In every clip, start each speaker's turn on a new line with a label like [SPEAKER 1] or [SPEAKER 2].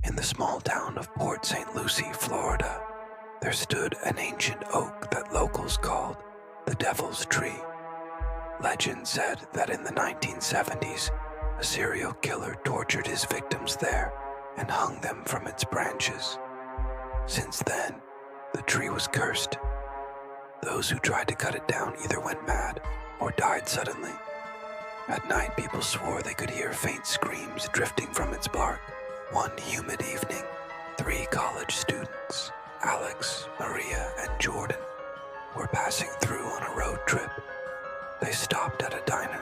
[SPEAKER 1] In the small town of Port St. Lucie, Florida, there stood an ancient oak that locals called the Devil's Tree. Legend said that in the 1970s, a serial killer tortured his victims there and hung them from its branches. Since then, the tree was cursed. Those who tried to cut it down either went mad or died suddenly. At night, people swore they could hear faint screams drifting from its bark. One humid evening, 3 college students, Alex, Maria, and Jordan, were passing through on a road trip. They stopped at a diner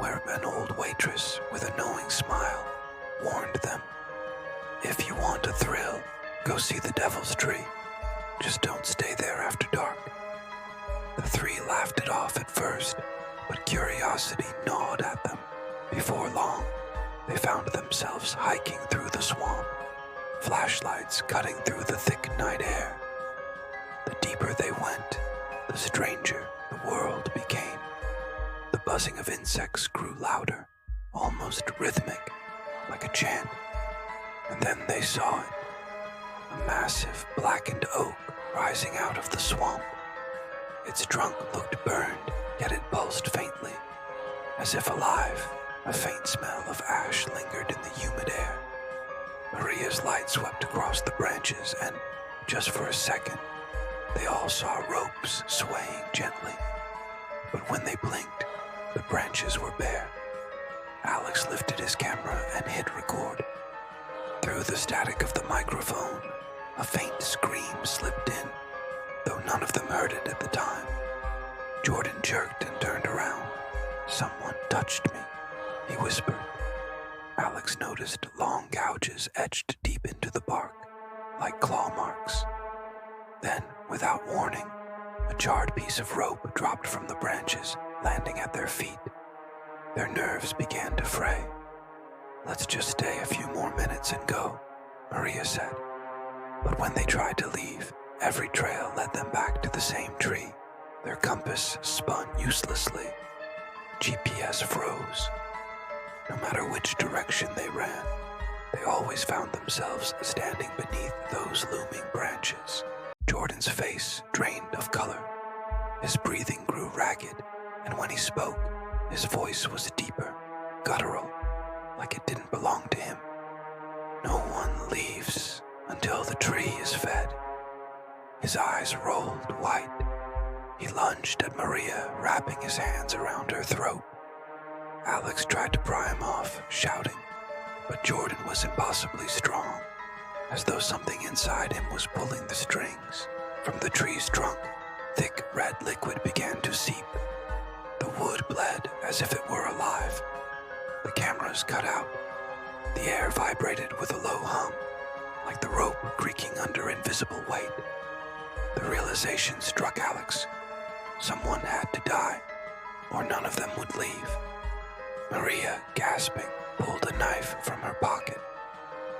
[SPEAKER 1] where an old waitress with a knowing smile warned them, "If you want a thrill, go see the Devil's Tree. Just don't stay there after dark." The 3 laughed it off at first, but curiosity gnawed at them. Before long, they found themselves hiking through the swamp, flashlights cutting through the thick night air. The deeper they went, the stranger the world became. The buzzing of insects grew louder, almost rhythmic, like a chant. And then they saw it, a massive blackened oak rising out of the swamp. Its trunk looked burned, yet it pulsed faintly, as if alive. A faint smell of ash lingered in the humid air. Maria's light swept across the branches, and just for a second, they all saw ropes swaying gently. But when they blinked, the branches were bare. Alex lifted his camera and hit record. Through the static of the microphone, a faint scream slipped in, though none of them heard it at the time. Jordan jerked and turned around. "Someone touched me," he whispered. Alex noticed long gouges etched deep into the bark, like claw marks. Then, without warning, a charred piece of rope dropped from the branches, landing at their feet. Their nerves began to fray. "Let's just stay a few more minutes and go," Maria said. But when they tried to leave, every trail led them back to the same tree. Their compass spun uselessly. GPS froze. No matter which direction they ran, they always found themselves standing beneath those looming branches. Jordan's face drained of color. His breathing grew ragged, and when he spoke, his voice was deeper, guttural, like it didn't belong to him. "No one leaves until the tree is fed." His eyes rolled white. He lunged at Maria, wrapping his hands around her throat. Alex tried to pry him off, shouting, but Jordan was impossibly strong, as though something inside him was pulling the strings. From the tree's trunk, thick red liquid began to seep. The wood bled as if it were alive. The cameras cut out. The air vibrated with a low hum, like the rope creaking under invisible weight. The realization struck Alex. Someone had to die, or none of them would leave. Maria, gasping, pulled a knife from her pocket.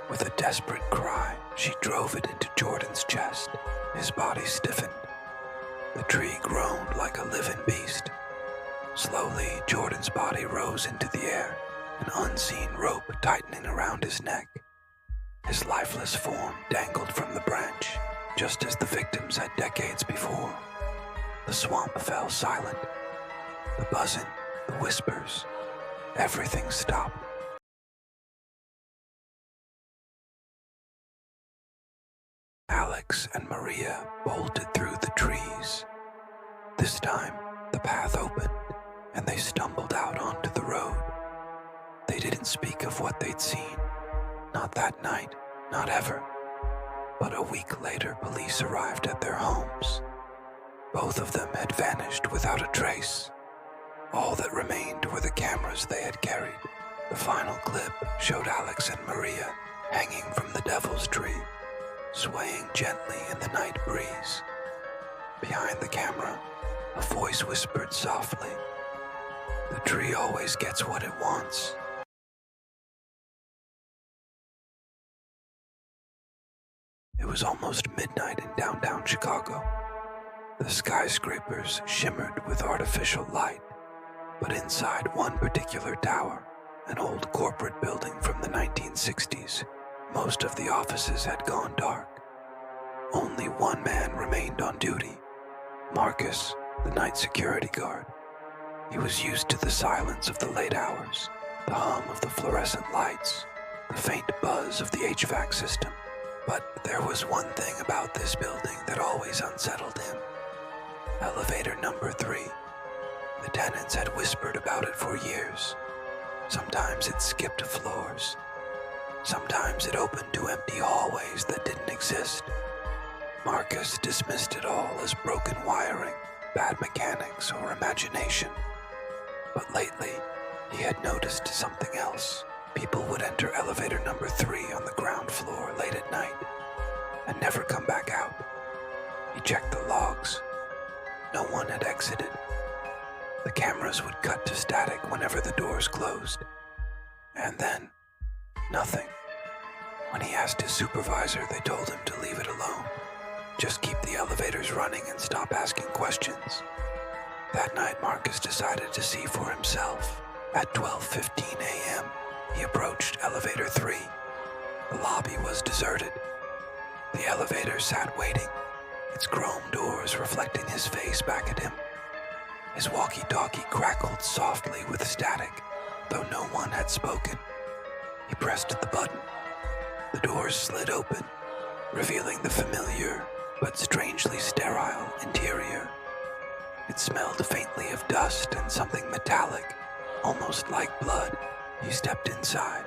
[SPEAKER 1] With a desperate cry, she drove it into Jordan's chest. His body stiffened. The tree groaned like a living beast. Slowly, Jordan's body rose into the air, an unseen rope tightening around his neck. His lifeless form dangled from the branch, just as the victims had decades before. The swamp fell silent. The buzzing, the whispers, everything stopped. Alex and Maria bolted through the trees. This time, the path opened, and they stumbled out onto the road. They didn't speak of what they'd seen. Not that night, not ever. But a week later, police arrived at their homes. Both of them had vanished without a trace. All that remained were the cameras they had carried. The final clip showed Alex and Maria hanging from the Devil's Tree, swaying gently in the night breeze. Behind the camera, a voice whispered softly, "The tree always gets what it wants." It was almost midnight in downtown Chicago. The skyscrapers shimmered with artificial light, but inside one particular tower, an old corporate building from the 1960s, Most of the offices had gone dark. Only one man remained on duty, Marcus, the night security guard. He was used to the silence of the late hours, the hum of the fluorescent lights, the faint buzz of the HVAC system. But there was one thing about this building that always unsettled him. Elevator number 3. The tenants had whispered about it for years. Sometimes it skipped floors. Sometimes it opened to empty hallways that didn't exist. Marcus dismissed it all as broken wiring, bad mechanics, or imagination. But lately, he had noticed something else. People would enter elevator number 3 on the ground floor late at night and never come back out. He checked the logs. No one had exited. The cameras would cut to static whenever the doors closed. And then, nothing. When he asked his supervisor, they told him to leave it alone. Just keep the elevators running and stop asking questions. That night, Marcus decided to see for himself. At 12:15 a.m., he approached elevator 3. The lobby was deserted. The elevator sat waiting, its chrome doors reflecting his face back at him. His walkie-talkie crackled softly with static, though no one had spoken. He pressed the button. The doors slid open, revealing the familiar but strangely sterile interior. It smelled faintly of dust and something metallic, almost like blood. He stepped inside.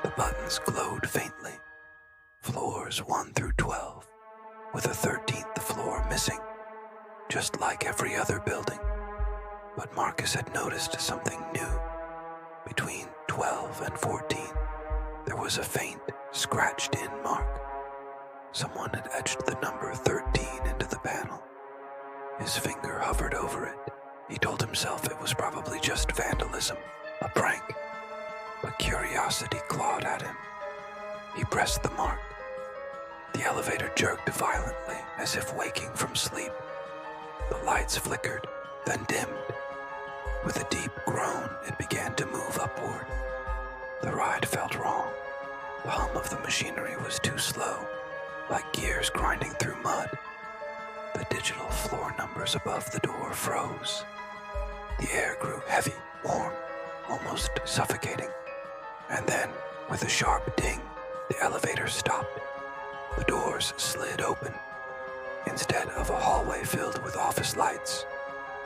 [SPEAKER 1] The buttons glowed faintly. Floors 1 through 12, with a 13th floor missing, just like every other building. But Marcus had noticed something new. Between 12 and 14, there was a faint, scratched-in mark. Someone had etched the number 13 into the panel. His finger hovered over it. He told himself it was probably just vandalism, a prank. But curiosity clawed at him. He pressed the mark. The elevator jerked violently, as if waking from sleep. The lights flickered, then dimmed. With a deep groan, it began to move upward. The ride felt wrong. The hum of the machinery was too slow, like gears grinding through mud. The digital floor numbers above the door froze. The air grew heavy, warm, almost suffocating. And then, with a sharp ding, the elevator stopped. The doors slid open. Instead of a hallway filled with office lights,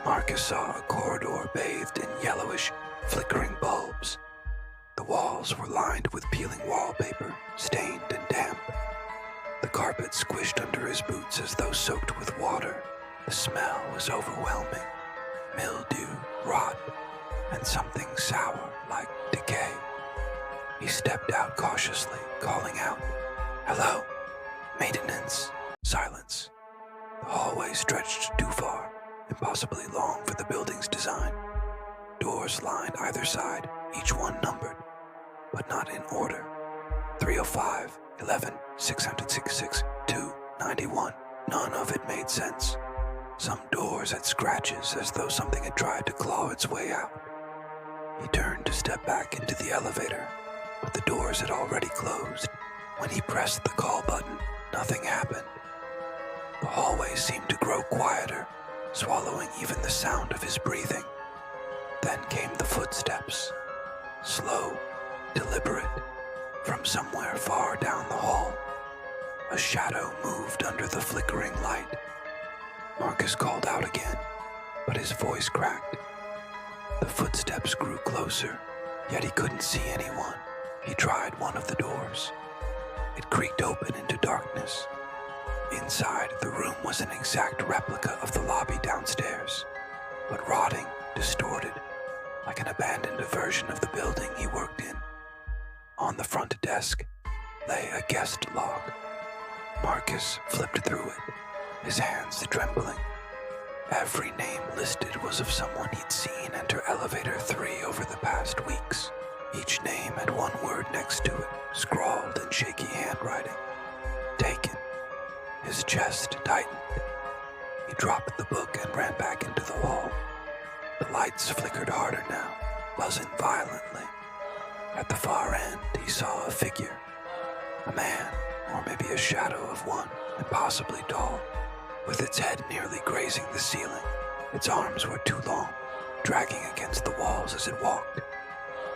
[SPEAKER 1] Marcus saw a corridor bathed in yellowish, flickering bulbs. The walls were lined with peeling wallpaper, stained and damp. The carpet squished under his boots as though soaked with water. The smell was overwhelming. Mildew, rot, and something sour like decay. He stepped out cautiously, calling out, "Hello? Maintenance." Silence. The hallway stretched too far, impossibly long for the building's design. Doors lined either side, each one numbered, but not in order. 305, 11, 666, 2, 91. None of it made sense. Some doors had scratches as though something had tried to claw its way out. He turned to step back into the elevator, but the doors had already closed. When he pressed the call button, nothing happened. The hallway seemed to grow quieter, swallowing even the sound of his breathing. Then came the footsteps, slow, deliberate, from somewhere far down the hall. A shadow moved under the flickering light. Marcus called out again, but his voice cracked. The footsteps grew closer, yet he couldn't see anyone. He tried one of the doors. It creaked open into darkness. Inside, the room was an exact replica of the lobby downstairs, but rotting, distorted, like an abandoned version of the building he worked in. On the front desk lay a guest log. Marcus flipped through it, his hands trembling. Every name listed was of someone he'd seen enter elevator 3 over the past weeks. Each name had one word next to it, scrawled in shaky handwriting. Taken. His chest tightened. He dropped the book and ran back into the hall. The lights flickered harder now, buzzing violently. At the far end, he saw a figure. A man, or maybe a shadow of one, and possibly tall, with its head nearly grazing the ceiling. Its arms were too long, dragging against the walls as it walked.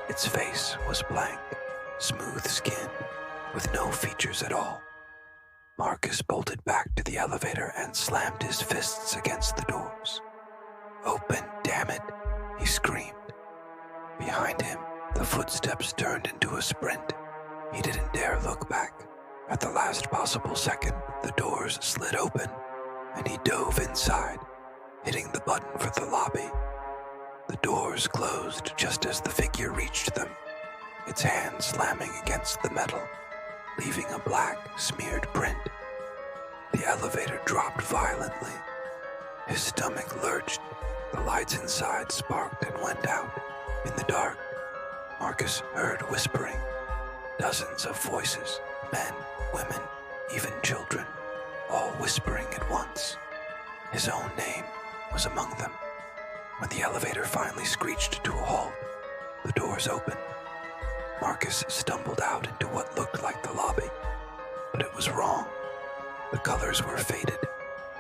[SPEAKER 1] Its face was blank, smooth skin, with no features at all. Marcus bolted back to the elevator and slammed his fists against the doors. "Open, damn it," he screamed. Behind him, the footsteps turned into a sprint. He didn't dare look back. At the last possible second, the doors slid open, and he dove inside, hitting the button for the lobby. The doors closed just as the figure reached them, its hand slamming against the metal, leaving a black, smeared print. The elevator dropped violently. His stomach lurched. The lights inside sparked and went out. In the dark, Marcus heard whispering. Dozens of voices, men, women, even children, all whispering at once. His own name was among them. When the elevator finally screeched to a halt, the doors opened. Marcus stumbled out into what looked like the lobby, but it was wrong. The colors were faded,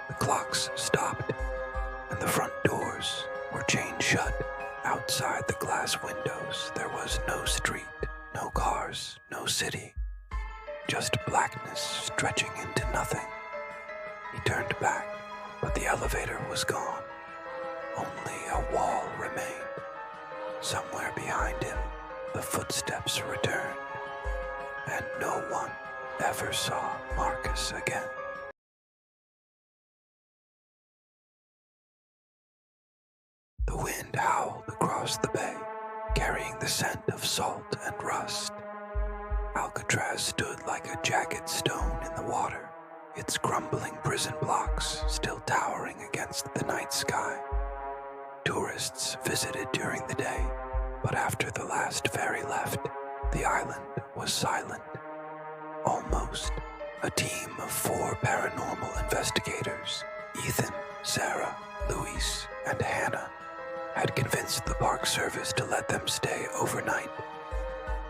[SPEAKER 1] the clocks stopped, and the front doors were chained shut. Outside the glass windows, there was no street, no cars, no city, just blackness stretching into nothing. He turned back, but the elevator was gone. Only a wall remained. Somewhere behind him, the footsteps returned, and no one ever saw Marcus again. The wind howled across the bay, carrying the scent of salt and rust. Alcatraz stood like a jagged stone in the water, its crumbling prison blocks still towering against the night sky. Tourists visited during the day, but after the last ferry left, the island was silent. Almost. A team of 4 paranormal investigators, Ethan, Sarah, Luis, and Hannah, had convinced the park service to let them stay overnight.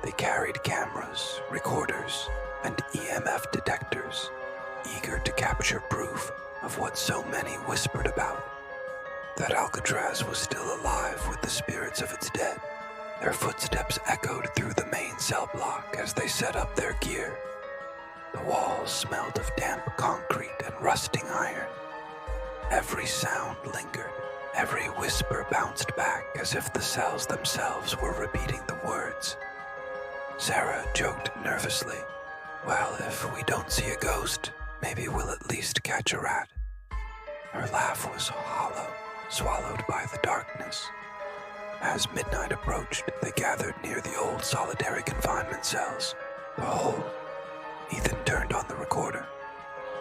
[SPEAKER 1] They carried cameras, recorders, and EMF detectors, eager to capture proof of what so many whispered about, that Alcatraz was still alive with the spirits of its dead. Their footsteps echoed through the main cell block as they set up their gear. The walls smelled of damp concrete and rusting iron. Every sound lingered. Every whisper bounced back as if the cells themselves were repeating the words. Sarah joked nervously, "Well, if we don't see a ghost, maybe we'll at least catch a rat." Her laugh was hollow, swallowed by the darkness. As midnight approached, they gathered near the old solitary confinement cells. The whole. Ethan turned on the recorder.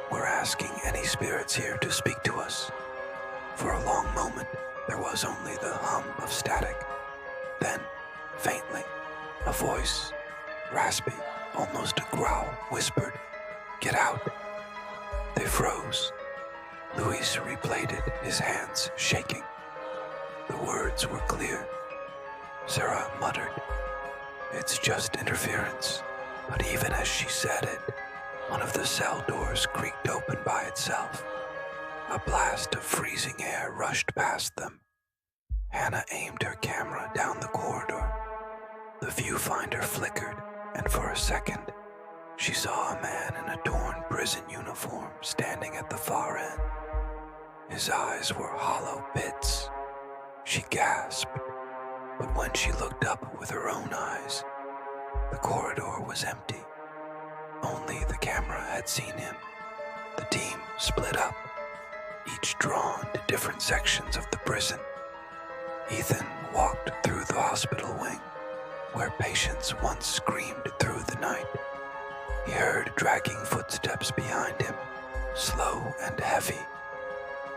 [SPEAKER 1] "We're asking any spirits here to speak to us." For a long moment, there was only the hum of static. Then, faintly, a voice, raspy, almost a growl, whispered, "Get out." They froze. Luis replayed it, his hands shaking. The words were clear. Sarah muttered, "It's just interference." But even as she said it, one of the cell doors creaked open by itself. A blast of freezing air rushed past them. Hannah aimed her camera down the corridor. The viewfinder flickered, and for a second, she saw a man in a torn prison uniform standing at the far end. His eyes were hollow pits. She gasped, but when she looked up with her own eyes, the corridor was empty. Only the camera had seen him. The team split up, each drawn to different sections of the prison. Ethan walked through the hospital wing, where patients once screamed through the night. He heard dragging footsteps behind him, slow and heavy.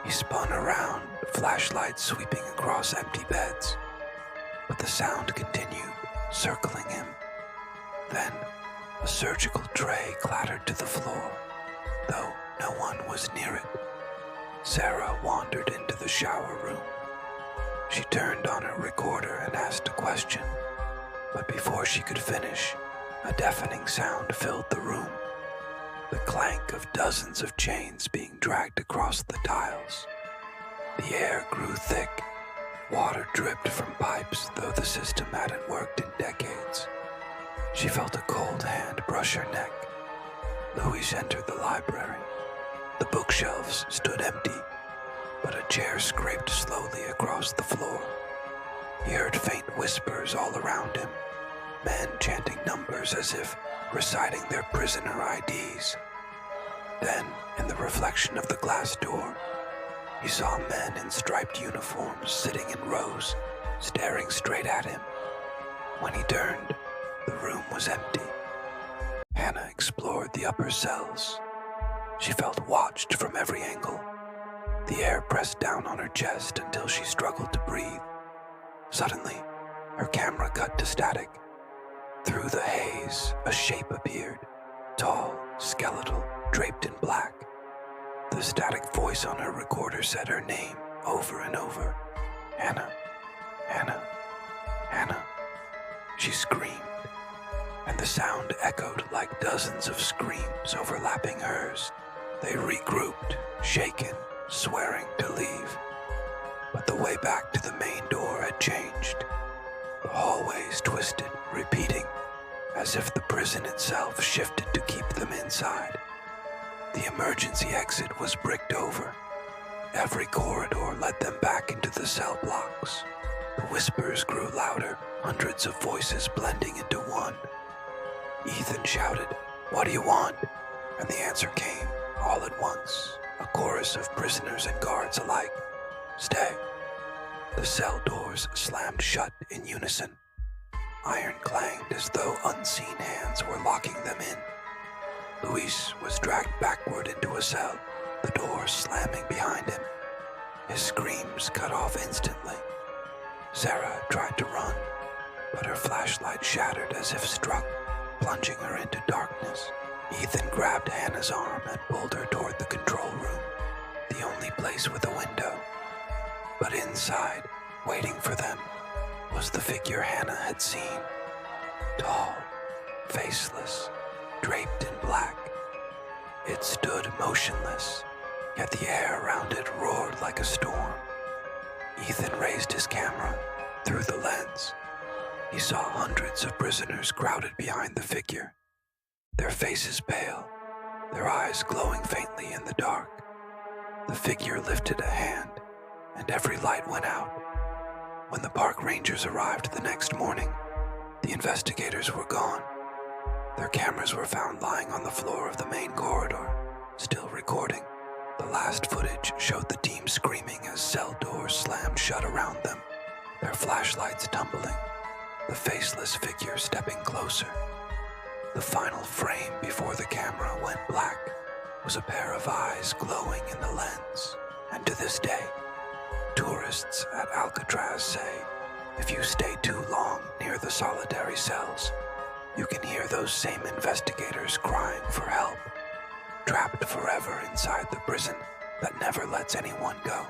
[SPEAKER 1] He spun around, flashlights sweeping across empty beds. But the sound continued, circling him. Then, a surgical tray clattered to the floor, though no one was near it. Sarah wandered into the shower room. She turned on her recorder and asked a question, but before she could finish, A deafening sound filled the room, the clank of dozens of chains being dragged across the tiles. The air grew thick. Water dripped from pipes, though the system hadn't worked in decades. She felt a cold hand brush her neck. Louise entered the library. The bookshelves stood empty, but a chair scraped slowly across the floor. He heard faint whispers all around him, men chanting numbers as if reciting their prisoner IDs. Then, in the reflection of the glass door, he saw men in striped uniforms sitting in rows, staring straight at him. When he turned, the room was empty. Hannah explored the upper cells. She felt watched from every angle. The air pressed down on her chest until she struggled to breathe. Suddenly, her camera cut to static. Through the haze, a shape appeared, tall, skeletal, draped in black. The static voice on her recorder said her name over and over. Hannah, Hannah, Hannah. She screamed, and the sound echoed like dozens of screams overlapping hers. They regrouped, shaken, swearing to leave. But the way back to the main door had changed. The hallways twisted, repeating, as if the prison itself shifted to keep them inside. The emergency exit was bricked over. Every corridor led them back into the cell blocks. The whispers grew louder, hundreds of voices blending into one. Ethan shouted, "What do you want?" And the answer came, all at once, a chorus of prisoners and guards alike. "Stay." The cell doors slammed shut in unison. Iron clanged as though unseen hands were locking them in. Luis was dragged backward into a cell, the door slamming behind him. His screams cut off instantly. Sarah tried to run, but her flashlight shattered as if struck, plunging her into darkness. Ethan grabbed Hannah's arm and pulled her toward the control room, the only place with a window. But inside, waiting for them, was the figure Hannah had seen. Tall, faceless, draped in black. It stood motionless, yet the air around it roared like a storm. Ethan raised his camera through the lens. He saw hundreds of prisoners crowded behind the figure, their faces pale, their eyes glowing faintly in the dark. The figure lifted a hand, and every light went out. When the park rangers arrived the next morning, the investigators were gone. Their cameras were found lying on the floor of the main corridor, still recording. The last footage showed the team screaming as cell doors slammed shut around them, their flashlights tumbling, the faceless figure stepping closer. The final frame before the camera went black was a pair of eyes glowing in the lens. And to this day, tourists at Alcatraz say, if you stay too long near the solitary cells, you can hear those same investigators crying for help, trapped forever inside the prison that never lets anyone go.